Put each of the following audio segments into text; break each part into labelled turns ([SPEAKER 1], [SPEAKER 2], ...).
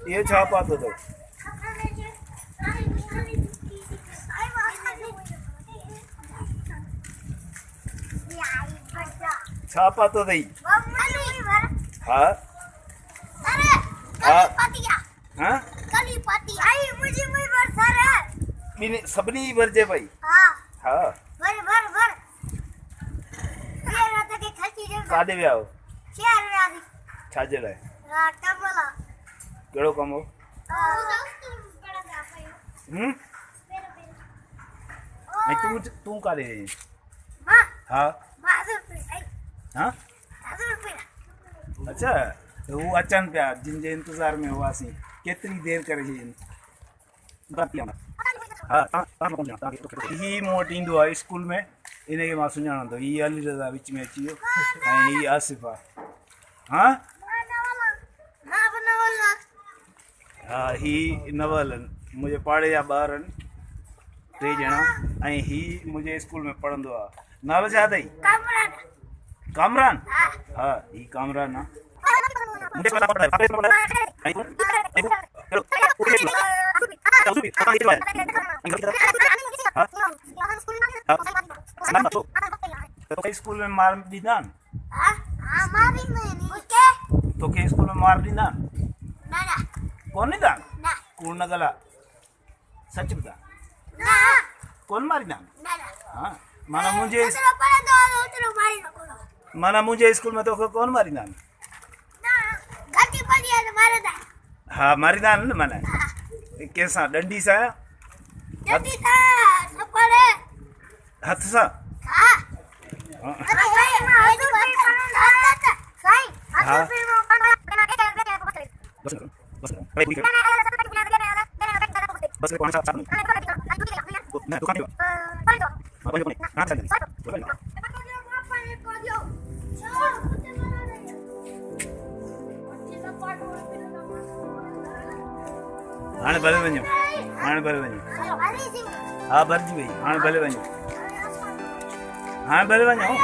[SPEAKER 1] ये छापा तो दो। छापा तो दई। हाँ हाँ हाँ सबनी भरजे भाई। हाँ काॾे विया हो? छाजे लाइ? कहिड़ो कमु हो? ऐं तूं काॾे वई? हाँ हाँ अच्छा हू अचनि पिया जिन जे इंतज़ार में हुआसीं केतिरी देरि करे ही मूं वटि ईंदो आहे स्कूल में इनखे मां सुञाणंदो हीअ अली रज़ा विच में अची वियो ऐं हीअ आसिफ़ आहे। हाँ हा ही नवल आहिनि मुंहिंजे पाड़े जा ॿार आहिनि 3 ॼणा ऐं ही मुंहिंजे स्कूल में पढ़ंदो आहे। नालो छा अथई? कामरान। हाँ ही कामरान आहे। स्कूल में मार ॾींदा आहिनि? तोखे स्कूल में मार ॾींदा आहिनि? कोन ॾींदा आहिनि? कूड़ न ॻाल्हा सच ॿुधा कोन मारींदा आहिनि? हाँ माना मुंहिंजे स्कूल में तोखे कोन मारींदा आहिनि? हाँ मारींदा आहिनि न माना कंहिंसां डंडी सां हथ सां? हाणे भले वञो हाणे भले वञो। हा भरिजी वई हाणे भले वञो हाणे भले वञो।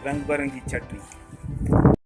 [SPEAKER 1] रंग बिरंगी चटनी।